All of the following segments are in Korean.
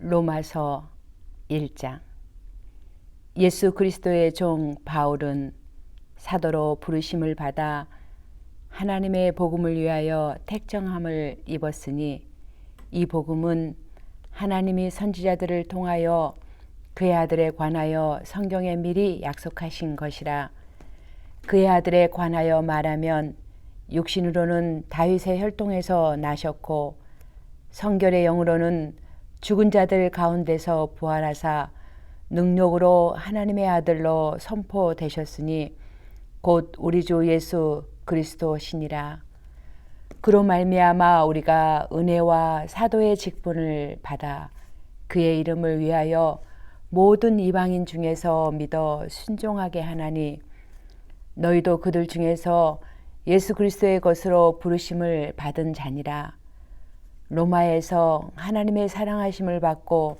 로마서 1장. 예수 그리스도의 종 바울은 사도로 부르심을 받아 하나님의 복음을 위하여 택정함을 입었으니 이 복음은 하나님이 선지자들을 통하여 그의 아들에 관하여 성경에 미리 약속하신 것이라. 그의 아들에 관하여 말하면 육신으로는 다윗의 혈통에서 나셨고 성결의 영으로는 죽은 자들 가운데서 부활하사 능력으로 하나님의 아들로 선포되셨으니 곧 우리 주 예수 그리스도시니라. 그로 말미암아 우리가 은혜와 사도의 직분을 받아 그의 이름을 위하여 모든 이방인 중에서 믿어 순종하게 하나니 너희도 그들 중에서 예수 그리스도의 것으로 부르심을 받은 자니라. 로마에서 하나님의 사랑하심을 받고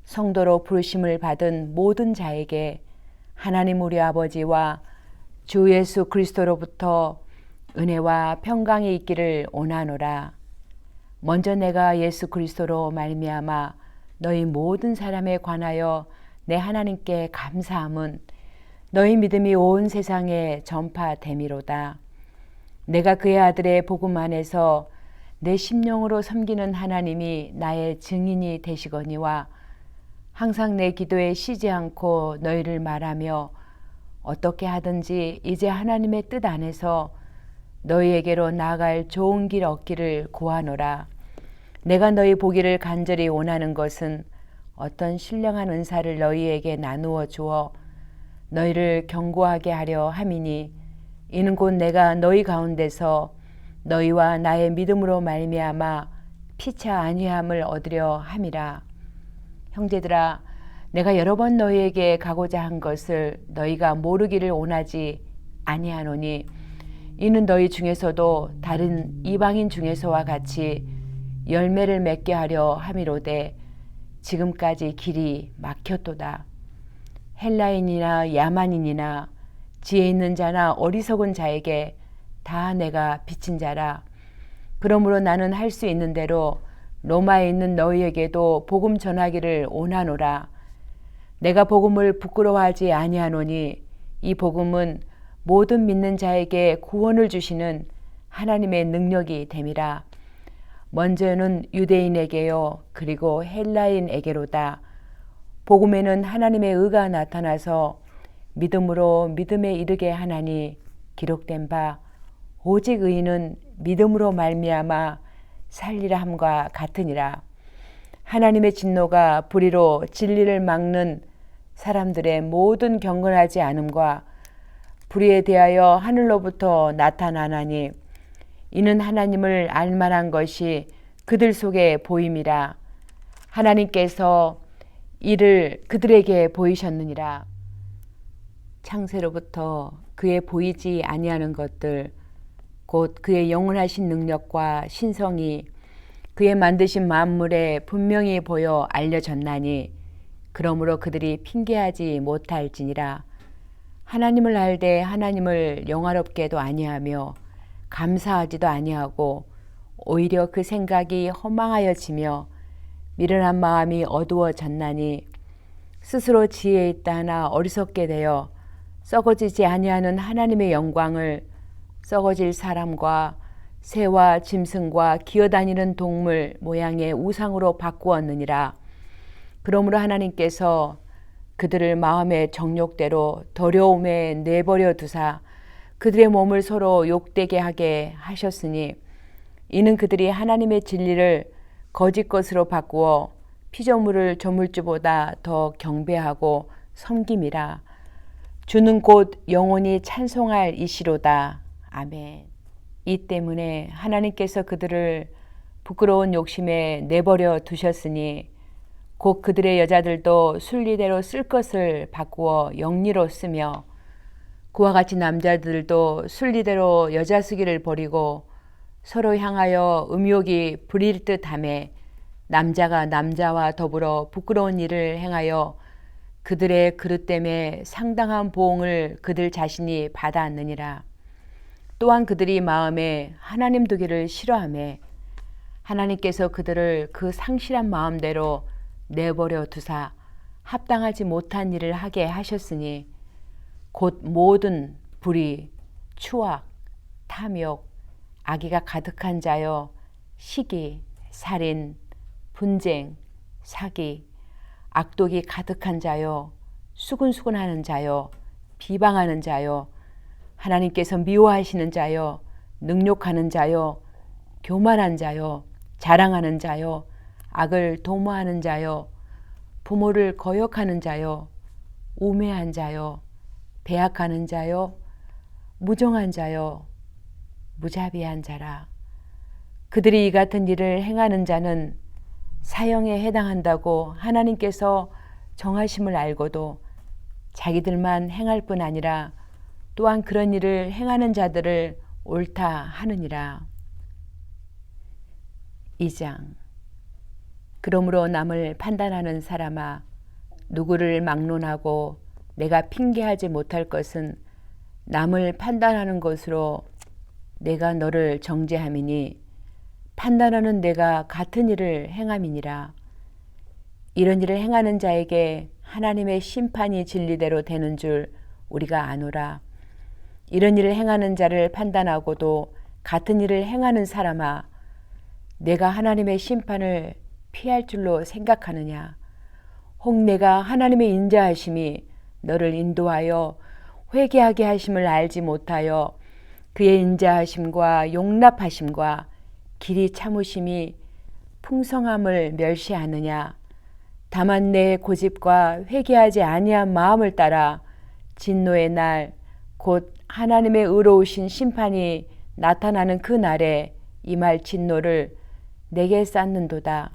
성도로 부르심을 받은 모든 자에게 하나님 우리 아버지와 주 예수 그리스도로부터 은혜와 평강이 있기를 원하노라. 먼저 내가 예수 그리스도로 말미암아 너희 모든 사람에 관하여 내 하나님께 감사함은 너희 믿음이 온 세상에 전파됨이로다. 내가 그의 아들의 복음 안에서 내 심령으로 섬기는 하나님이 나의 증인이 되시거니와 항상 내 기도에 쉬지 않고 너희를 말하며 어떻게 하든지 이제 하나님의 뜻 안에서 너희에게로 나아갈 좋은 길 얻기를 구하노라. 내가 너희 보기를 간절히 원하는 것은 어떤 신령한 은사를 너희에게 나누어 주어 너희를 견고하게 하려 함이니 이는 곧 내가 너희 가운데서 너희와 나의 믿음으로 말미암아 피차 안위함을 얻으려 함이라. 형제들아, 내가 여러 번 너희에게 가고자 한 것을 너희가 모르기를 원하지 아니하노니 이는 너희 중에서도 다른 이방인 중에서와 같이 열매를 맺게 하려 함이로되 지금까지 길이 막혔도다. 헬라인이나 야만인이나 지혜 있는 자나 어리석은 자에게 다 내가 빚진 자라. 그러므로 나는 할 수 있는 대로 로마에 있는 너희에게도 복음 전하기를 원하노라. 내가 복음을 부끄러워하지 아니하노니 이 복음은 모든 믿는 자에게 구원을 주시는 하나님의 능력이 됨이라. 먼저는 유대인에게요 그리고 헬라인에게로다. 복음에는 하나님의 의가 나타나서 믿음으로 믿음에 이르게 하나니 기록된 바 오직 의인은 믿음으로 말미암아 살리라 함과 같으니라. 하나님의 진노가 불의로 진리를 막는 사람들의 모든 경건하지 않음과 불의에 대하여 하늘로부터 나타나나니 이는 하나님을 알만한 것이 그들 속에 보임이라. 하나님께서 이를 그들에게 보이셨느니라. 창세로부터 그의 보이지 아니하는 것들 곧 그의 영원하신 능력과 신성이 그의 만드신 만물에 분명히 보여 알려졌나니 그러므로 그들이 핑계하지 못할지니라. 하나님을 알되 하나님을 영화롭게도 아니하며 감사하지도 아니하고 오히려 그 생각이 허망하여지며 미련한 마음이 어두워졌나니 스스로 지혜 있다 하나 어리석게 되어 썩어지지 아니하는 하나님의 영광을 썩어질 사람과 새와 짐승과 기어다니는 동물 모양의 우상으로 바꾸었느니라. 그러므로 하나님께서 그들을 마음의 정욕대로 더러움에 내버려 두사 그들의 몸을 서로 욕되게 하게 하셨으니 이는 그들이 하나님의 진리를 거짓 것으로 바꾸어 피조물을 조물주보다 더 경배하고 섬김이라. 주는 곧 영원히 찬송할 이시로다. 아멘. 이 때문에 하나님께서 그들을 부끄러운 욕심에 내버려 두셨으니 곧 그들의 여자들도 순리대로 쓸 것을 바꾸어 영리로 쓰며 그와 같이 남자들도 순리대로 여자 쓰기를 버리고 서로 향하여 음욕이 부릴 듯하며 남자가 남자와 더불어 부끄러운 일을 행하여 그들의 그릇 때문에 상당한 보응을 그들 자신이 받았느니라. 또한 그들이 마음에 하나님 두기를 싫어하며 하나님께서 그들을 그 상실한 마음대로 내버려 두사 합당하지 못한 일을 하게 하셨으니 곧 모든 불의, 추악, 탐욕, 악의가 가득한 자여 시기, 살인, 분쟁, 사기, 악독이 가득한 자여 수근수근하는 자여 비방하는 자여 하나님께서 미워하시는 자여 능욕하는 자여 교만한 자여 자랑하는 자여 악을 도모하는 자여 부모를 거역하는 자여 우매한 자여 배약하는 자여 무정한 자여 무자비한 자라. 그들이 이 같은 일을 행하는 자는 사형에 해당한다고 하나님께서 정하심을 알고도 자기들만 행할 뿐 아니라 또한 그런 일을 행하는 자들을 옳다 하느니라. 2장. 그러므로 남을 판단하는 사람아, 누구를 막론하고 내가 핑계하지 못할 것은 남을 판단하는 것으로 내가 너를 정죄함이니 판단하는 내가 같은 일을 행함이니라. 이런 일을 행하는 자에게 하나님의 심판이 진리대로 되는 줄 우리가 아노라. 이런 일을 행하는 자를 판단하고도 같은 일을 행하는 사람아, 내가 하나님의 심판을 피할 줄로 생각하느냐? 혹 내가 하나님의 인자하심이 너를 인도하여 회개하게 하심을 알지 못하여 그의 인자하심과 용납하심과 길이 참으심이 풍성함을 멸시하느냐? 다만 내 고집과 회개하지 아니한 마음을 따라 진노의 날 곧 하나님의 의로우신 심판이 나타나는 그 날에 임할 진노를 내게 쌓는도다.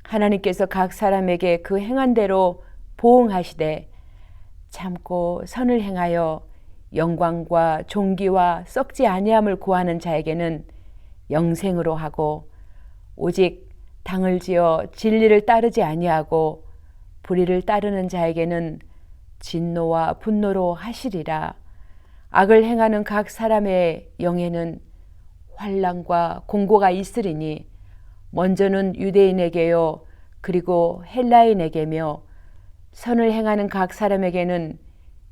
하나님께서 각 사람에게 그 행한 대로 보응하시되 참고 선을 행하여 영광과 존귀와 썩지 아니함을 구하는 자에게는 영생으로 하고 오직 당을 지어 진리를 따르지 아니하고 불의를 따르는 자에게는 진노와 분노로 하시리라. 악을 행하는 각 사람의 영에는 환난과 공고가 있으리니 먼저는 유대인에게요 그리고 헬라인에게며 선을 행하는 각 사람에게는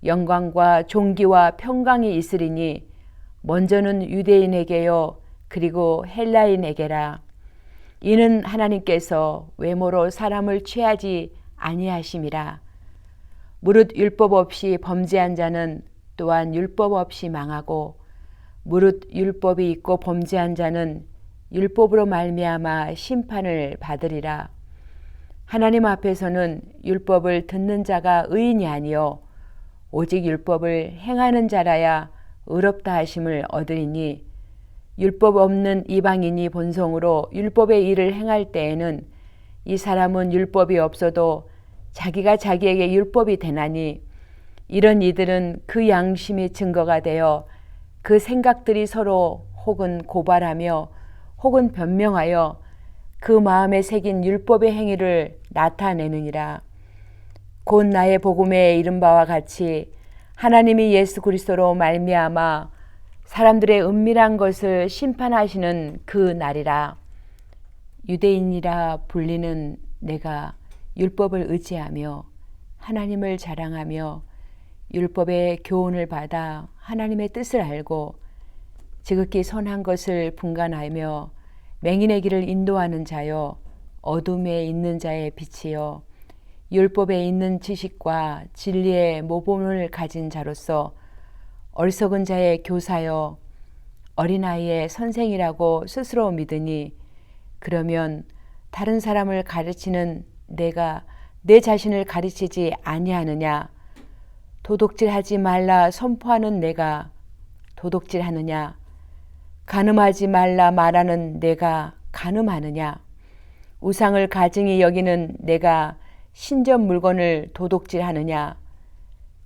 영광과 존귀와 평강이 있으리니 먼저는 유대인에게요 그리고 헬라인에게라. 이는 하나님께서 외모로 사람을 취하지 아니하심이라. 무릇 율법 없이 범죄한 자는 또한 율법 없이 망하고 무릇 율법이 있고 범죄한 자는 율법으로 말미암아 심판을 받으리라. 하나님 앞에서는 율법을 듣는 자가 의인이 아니요 오직 율법을 행하는 자라야 의롭다 하심을 얻으리니 율법 없는 이방인이 본성으로 율법의 일을 행할 때에는 이 사람은 율법이 없어도 자기가 자기에게 율법이 되나니 이런 이들은 그 양심이 증거가 되어 그 생각들이 서로 혹은 고발하며 혹은 변명하여 그 마음에 새긴 율법의 행위를 나타내느니라. 곧 나의 복음에 이른 바와 같이 하나님이 예수 그리스도로 말미암아 사람들의 은밀한 것을 심판하시는 그 날이라. 유대인이라 불리는 내가 율법을 의지하며 하나님을 자랑하며 율법의 교훈을 받아 하나님의 뜻을 알고 지극히 선한 것을 분간하며 맹인의 길을 인도하는 자여 어둠에 있는 자의 빛이여 율법에 있는 지식과 진리의 모범을 가진 자로서 어리석은 자의 교사여 어린아이의 선생이라고 스스로 믿으니 그러면 다른 사람을 가르치는 내가 내 자신을 가르치지 아니하느냐? 도둑질하지 말라 선포하는 내가 도둑질하느냐? 간음하지 말라 말하는 내가 간음하느냐? 우상을 가증히 여기는 내가 신전 물건을 도둑질하느냐?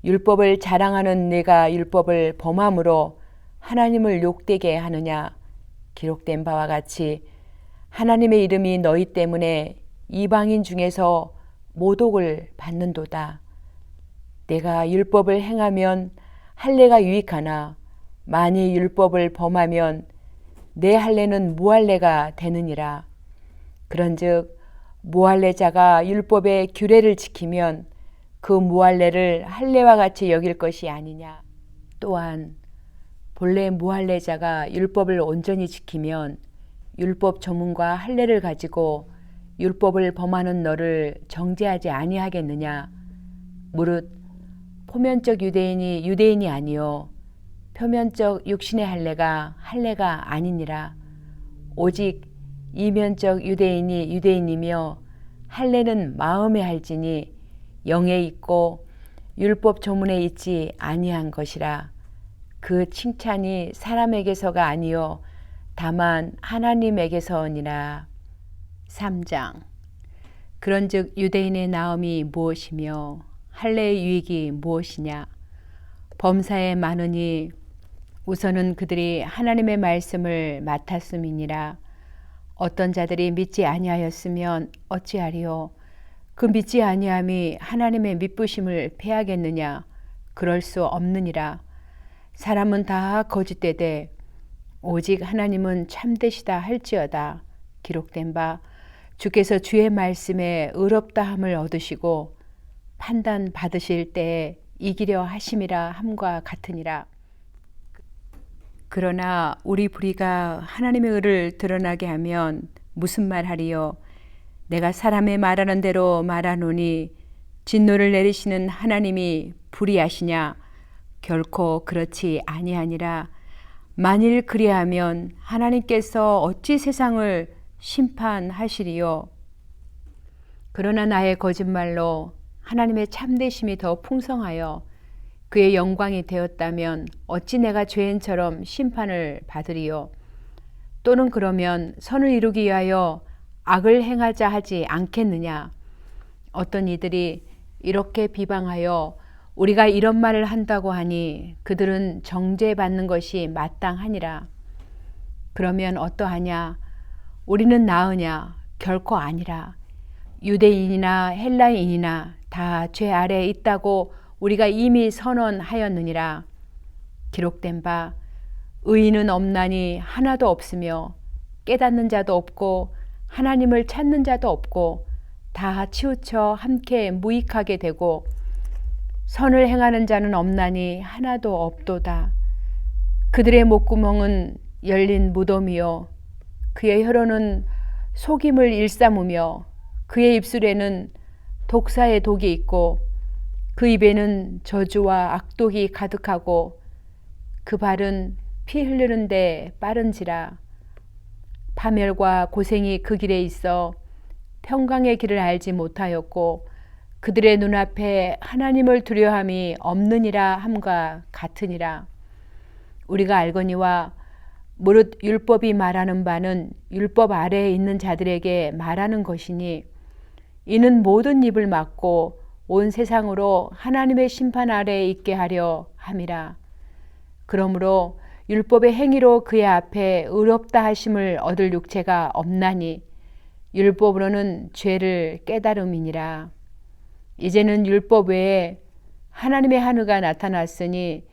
율법을 자랑하는 내가 율법을 범함으로 하나님을 욕되게 하느냐? 기록된 바와 같이 하나님의 이름이 너희 때문에 이방인 중에서 모독을 받는도다. 내가 율법을 행하면 할례가 유익하나 만일 율법을 범하면 내 할례는 무할례가 되느니라. 그런즉 무할례자가 율법의 규례를 지키면 그 무할례를 할례와 같이 여길 것이 아니냐. 또한 본래 무할례자가 율법을 온전히 지키면 율법 조문과 할례를 가지고 율법을 범하는 너를 정죄하지 아니하겠느냐. 무릇 표면적 유대인이 유대인이 아니요 표면적 육신의 할례가 아니니라. 오직 이면적 유대인이 유대인이며 할례는 마음에 할지니 영에 있고 율법 조문에 있지 아니한 것이라. 그 칭찬이 사람에게서가 아니요 다만 하나님에게서니라. 3장. 그런즉 유대인의 나음이 무엇이며 할례의 유익이 무엇이냐. 범사에 많으니 우선은 그들이 하나님의 말씀을 맡았음이니라. 어떤 자들이 믿지 아니하였으면 어찌하리요. 그 믿지 아니함이 하나님의 믿부심을 패하겠느냐. 그럴 수 없느니라. 사람은 다 거짓되되 오직 하나님은 참되시다 할지어다. 기록된 바 주께서 주의 말씀에 의롭다함을 얻으시고 판단 받으실 때에 이기려 하심이라 함과 같으니라. 그러나 우리 불의가 하나님의 의를 드러나게 하면 무슨 말하리요. 내가 사람의 말하는 대로 말하노니 진노를 내리시는 하나님이 불의하시냐. 결코 그렇지 아니하니라. 만일 그리하면 하나님께서 어찌 세상을 심판하시리요. 그러나 나의 거짓말로 하나님의 참되심이 더 풍성하여 그의 영광이 되었다면 어찌 내가 죄인처럼 심판을 받으리요. 또는 그러면 선을 이루기 위하여 악을 행하자 하지 않겠느냐. 어떤 이들이 이렇게 비방하여 우리가 이런 말을 한다고 하니 그들은 정죄받는 것이 마땅하니라. 그러면 어떠하냐. 우리는 나으냐. 결코 아니라. 유대인이나 헬라인이나 다 죄 아래에 있다고 우리가 이미 선언하였느니라. 기록된 바 의인은 없나니 하나도 없으며 깨닫는 자도 없고 하나님을 찾는 자도 없고 다 치우쳐 함께 무익하게 되고 선을 행하는 자는 없나니 하나도 없도다. 그들의 목구멍은 열린 무덤이요 그의 혀로는 속임을 일삼으며 그의 입술에는 독사의 독이 있고 그 입에는 저주와 악독이 가득하고 그 발은 피 흐르는데 빠른지라. 파멸과 고생이 그 길에 있어 평강의 길을 알지 못하였고 그들의 눈앞에 하나님을 두려함이 없느니라 함과 같으니라. 우리가 알거니와 무릇 율법이 말하는 바는 율법 아래에 있는 자들에게 말하는 것이니 이는 모든 입을 막고 온 세상으로 하나님의 심판 아래에 있게 하려 함이라. 그러므로 율법의 행위로 그의 앞에 의롭다 하심을 얻을 육체가 없나니 율법으로는 죄를 깨달음이니라. 이제는 율법 외에 하나님의 한의가 나타났으니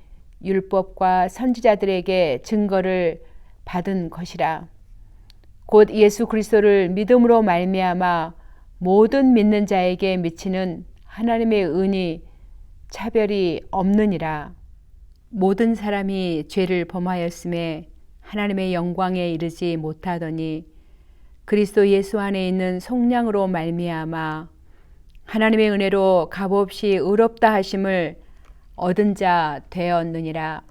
율법과 선지자들에게 증거를 받은 것이라. 곧 예수 그리스도를 믿음으로 말미암아 모든 믿는 자에게 미치는 하나님의 은이 차별이 없느니라. 모든 사람이 죄를 범하였음에 하나님의 영광에 이르지 못하더니 그리스도 예수 안에 있는 속량으로 말미암아 하나님의 은혜로 값없이 의롭다 하심을 얻은 자 되었느니라.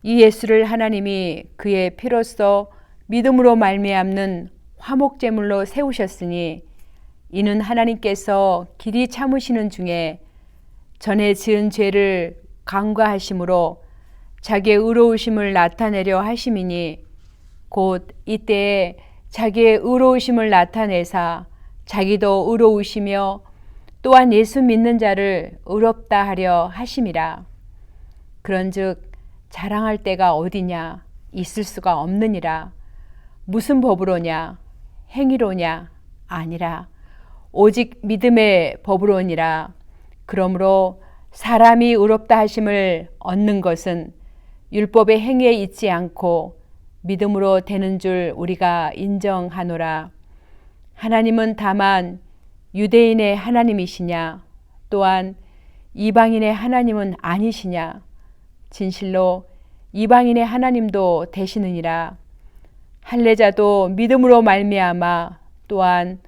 이 예수를 하나님이 그의 피로써 믿음으로 말미암는 화목제물로 세우셨으니 이는 하나님께서 길이 참으시는 중에 전에 지은 죄를 간과하심으로 자기의 의로우심을 나타내려 하심이니 곧 이때에 자기의 의로우심을 나타내사 자기도 의로우시며 또한 예수 믿는 자를 의롭다 하려 하심이라. 그런즉 자랑할 때가 어디냐. 있을 수가 없느니라. 무슨 법으로냐. 행위로냐. 아니라 오직 믿음의 법으로니라. 그러므로 사람이 의롭다 하심을 얻는 것은 율법의 행위에 있지 않고 믿음으로 되는 줄 우리가 인정하노라. 하나님은 다만 유대인의 하나님이시냐? 또한 이방인의 하나님은 아니시냐? 진실로 이방인의 하나님도 되시느니라. 할례자도 믿음으로 말미암아 또한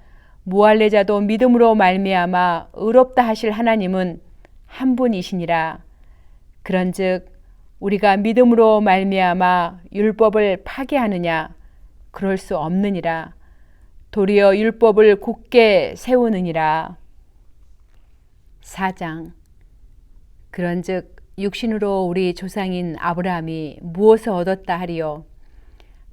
무할례자도 믿음으로 말미암아 의롭다 하실 하나님은 한 분이시니라. 그런즉 우리가 믿음으로 말미암아 율법을 파괴하느냐? 그럴 수 없느니라. 도리어 율법을 굳게 세우느니라. 4장. 그런즉 육신으로 우리 조상인 아브라함이 무엇을 얻었다 하리요?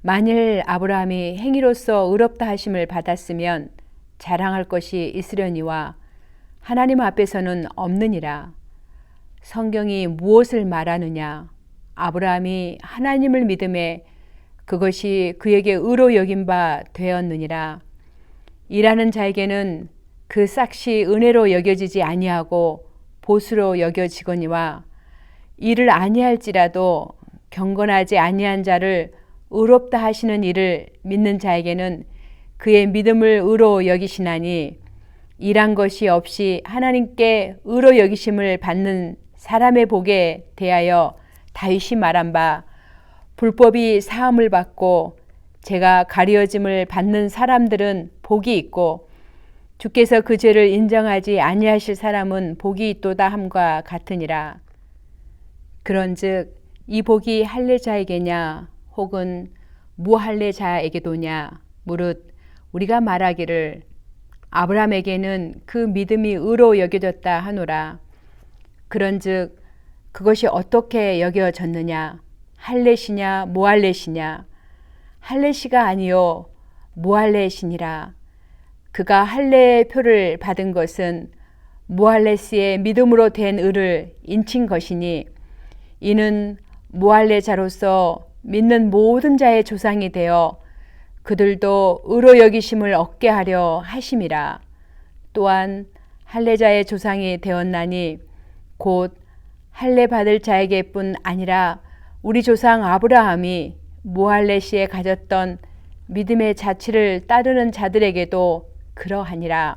만일 아브라함이 행위로서 의롭다 하심을 받았으면 자랑할 것이 있으려니와 하나님 앞에서는 없느니라. 성경이 무엇을 말하느냐? 아브라함이 하나님을 믿음에 그것이 그에게 의로 여긴 바 되었느니라. 일하는 자에게는 그 싹이 은혜로 여겨지지 아니하고 보수로 여겨지거니와 일을 아니할지라도 경건하지 아니한 자를 의롭다 하시는 일을 믿는 자에게는 그의 믿음을 의로 여기시나니 일한 것이 없이 하나님께 의로 여기심을 받는 사람의 복에 대하여 다윗이 말한 바 불법이 사함을 받고 죄가 가려짐을 받는 사람들은 복이 있고 주께서 그 죄를 인정하지 아니하실 사람은 복이 있도다 함과 같으니라. 그런즉 이 복이 할례자에게냐 혹은 무할례자에게도냐 무릇 우리가 말하기를 아브라함에게는 그 믿음이 의로 여겨졌다 하노라. 그런즉 그것이 어떻게 여겨졌느냐? 할례시냐 무할례시냐? 할례시가 아니요 무할례시니라. 그가 할례의 표를 받은 것은 무할례시의 믿음으로 된 의를 인친 것이니 이는 무할례자로서 믿는 모든 자의 조상이 되어 그들도 의로 여기심을 얻게 하려 하심이라. 또한 할례자의 조상이 되었나니 곧 할례 받을 자에게뿐 아니라 우리 조상 아브라함이 무할례시에 가졌던 믿음의 자취를 따르는 자들에게도 그러하니라.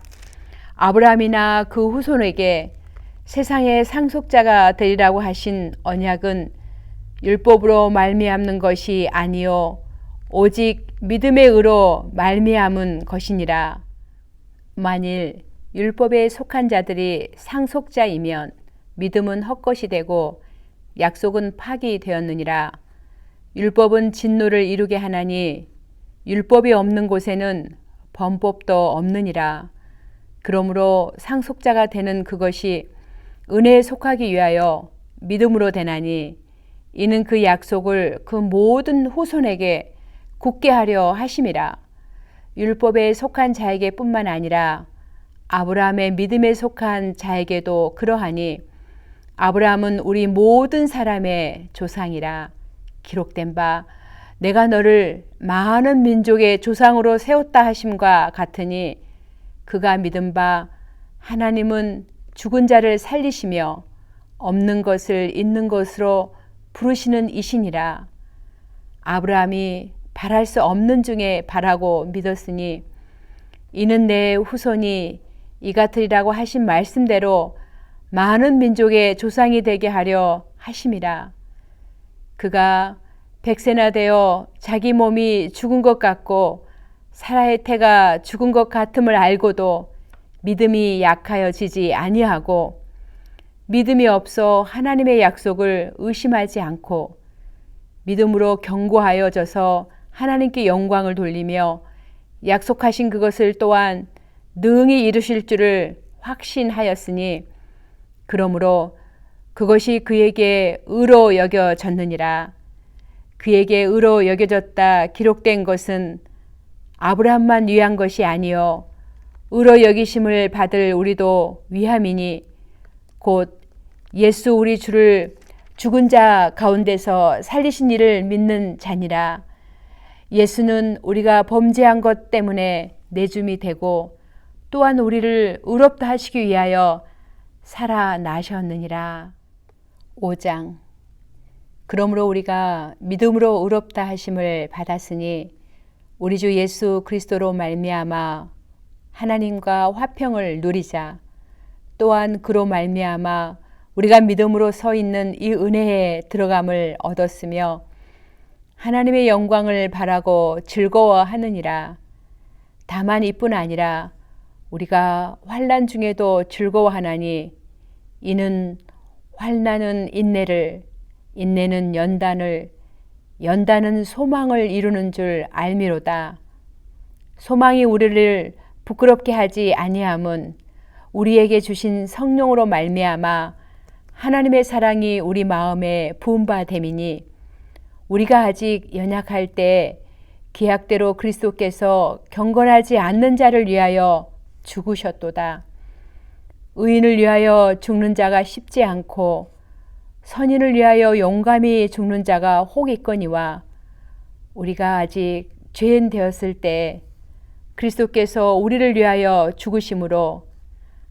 아브라함이나 그 후손에게 세상의 상속자가 되리라고 하신 언약은 율법으로 말미암는 것이 아니요 오직 믿음의 의로 말미암은 것이니라. 만일 율법에 속한 자들이 상속자이면 믿음은 헛것이 되고 약속은 파기되었느니라. 율법은 진노를 이루게 하나니 율법이 없는 곳에는 범법도 없느니라. 그러므로 상속자가 되는 그것이 은혜에 속하기 위하여 믿음으로 되나니 이는 그 약속을 그 모든 후손에게 굳게 하려 하심이라. 율법에 속한 자에게 뿐만 아니라 아브라함의 믿음에 속한 자에게도 그러하니 아브라함은 우리 모든 사람의 조상이라. 기록된 바 내가 너를 많은 민족의 조상으로 세웠다 하심과 같으니 그가 믿은 바 하나님은 죽은 자를 살리시며 없는 것을 있는 것으로 부르시는 이시니라. 아브라함이 바랄 수 없는 중에 바라고 믿었으니 이는 내 후손이 이 같으리라고 하신 말씀대로 많은 민족의 조상이 되게 하려 하심이라. 그가 백세나 되어 자기 몸이 죽은 것 같고 사라의 태가 죽은 것 같음을 알고도 믿음이 약하여지지 아니하고 믿음이 없어 하나님의 약속을 의심하지 않고 믿음으로 견고하여져서 하나님께 영광을 돌리며 약속하신 그것을 또한 능히 이루실 줄을 확신하였으니 그러므로 그것이 그에게 의로 여겨졌느니라. 그에게 의로 여겨졌다 기록된 것은 아브라함만 위한 것이 아니요 의로 여기심을 받을 우리도 위함이니 곧 예수 우리 주를 죽은 자 가운데서 살리신 이를 믿는 자니라. 예수는 우리가 범죄한 것 때문에 내줌이 되고 또한 우리를 의롭다 하시기 위하여 살아나셨느니라. 5장. 그러므로 우리가 믿음으로 의롭다 하심을 받았으니 우리 주 예수 그리스도로 말미암아 하나님과 화평을 누리자. 또한 그로 말미암아 우리가 믿음으로 서 있는 이 은혜에 들어감을 얻었으며 하나님의 영광을 바라고 즐거워하느니라. 다만 이뿐 아니라 우리가 환난 중에도 즐거워하나니 이는 환난은 인내를, 인내는 연단을, 연단은 소망을 이루는 줄 알미로다. 소망이 우리를 부끄럽게 하지 아니함은 우리에게 주신 성령으로 말미암아 하나님의 사랑이 우리 마음에 부은 바 됨이니 우리가 아직 연약할 때 계약대로 그리스도께서 경건하지 않는 자를 위하여 죽으셨도다. 의인을 위하여 죽는 자가 쉽지 않고 선인을 위하여 용감히 죽는 자가 혹 있거니와 우리가 아직 죄인 되었을 때 그리스도께서 우리를 위하여 죽으심으로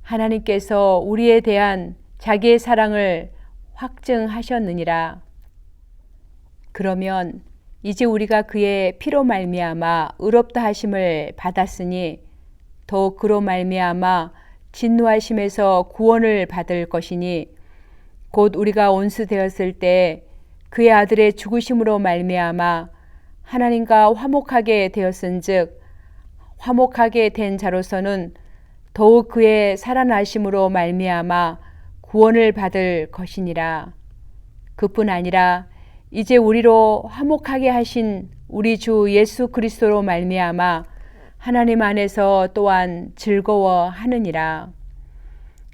하나님께서 우리에 대한 자기의 사랑을 확증하셨느니라. 그러면 이제 우리가 그의 피로 말미암아 의롭다 하심을 받았으니 더욱 그로 말미암아 진노하심에서 구원을 받을 것이니 곧 우리가 온수되었을 때 그의 아들의 죽으심으로 말미암아 하나님과 화목하게 되었은즉 화목하게 된 자로서는 더욱 그의 살아나심으로 말미암아 구원을 받을 것이니라. 그뿐 아니라 이제 우리로 화목하게 하신 우리 주 예수 그리스도로 말미암아 하나님 안에서 또한 즐거워하느니라.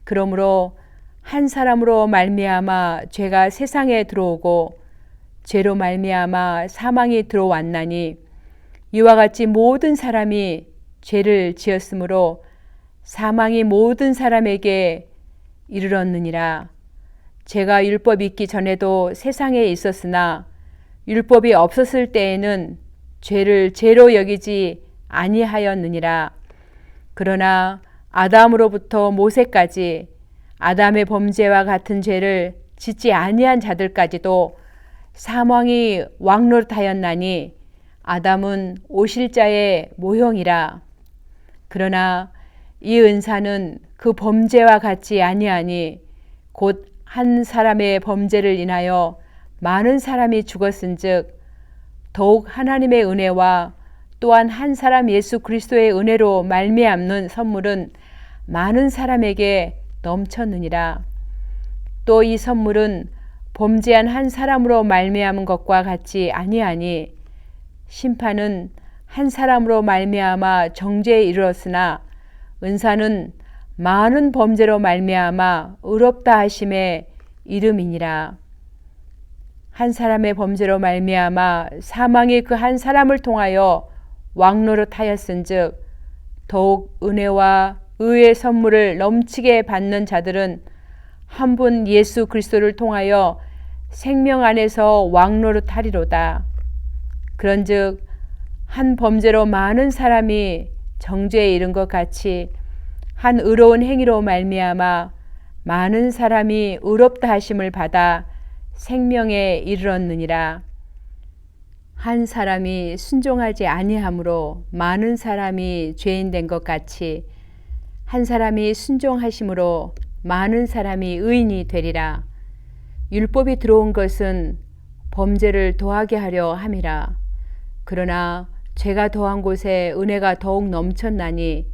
그러므로 한 사람으로 말미암아 죄가 세상에 들어오고 죄로 말미암아 사망이 들어왔나니 이와 같이 모든 사람이 죄를 지었으므로 사망이 모든 사람에게 이르렀느니라. 죄가 율법이 있기 전에도 세상에 있었으나 율법이 없었을 때에는 죄를 죄로 여기지 아니하였느니라. 그러나 아담으로부터 모세까지 아담의 범죄와 같은 죄를 짓지 아니한 자들까지도 사망이 왕노릇하였나니 아담은 오실 자의 모형이라. 그러나 이 은사는 그 범죄와 같지 아니하니 곧 한 사람의 범죄를 인하여 많은 사람이 죽었은즉 더욱 하나님의 은혜와 또한 한 사람 예수 그리스도의 은혜로 말미암는 선물은 많은 사람에게 넘쳤느니라. 또 이 선물은 범죄한 한 사람으로 말미암은 것과 같지 아니하니 심판은 한 사람으로 말미암아 정죄에 이르렀으나 은사는 많은 범죄로 말미암아 의롭다 하심의 이름이니라. 한 사람의 범죄로 말미암아 사망이 그 한 사람을 통하여 왕노릇하였은즉 더욱 은혜와 의의 선물을 넘치게 받는 자들은 한 분 예수 그리스도를 통하여 생명 안에서 왕노릇하리로다. 그런즉 한 범죄로 많은 사람이 정죄에 이른 것 같이 한 의로운 행위로 말미암아 많은 사람이 의롭다 하심을 받아 생명에 이르렀느니라. 한 사람이 순종하지 아니함으로 많은 사람이 죄인 된 것 같이 한 사람이 순종하심으로 많은 사람이 의인이 되리라. 율법이 들어온 것은 범죄를 더하게 하려 함이라. 그러나 죄가 더한 곳에 은혜가 더욱 넘쳤나니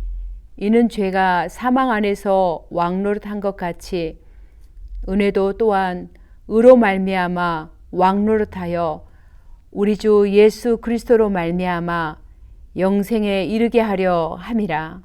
이는 죄가 사망 안에서 왕노릇한 것 같이 은혜도 또한 의로 말미암아 왕노릇하여 우리 주 예수 그리스도로 말미암아 영생에 이르게 하려 함이라.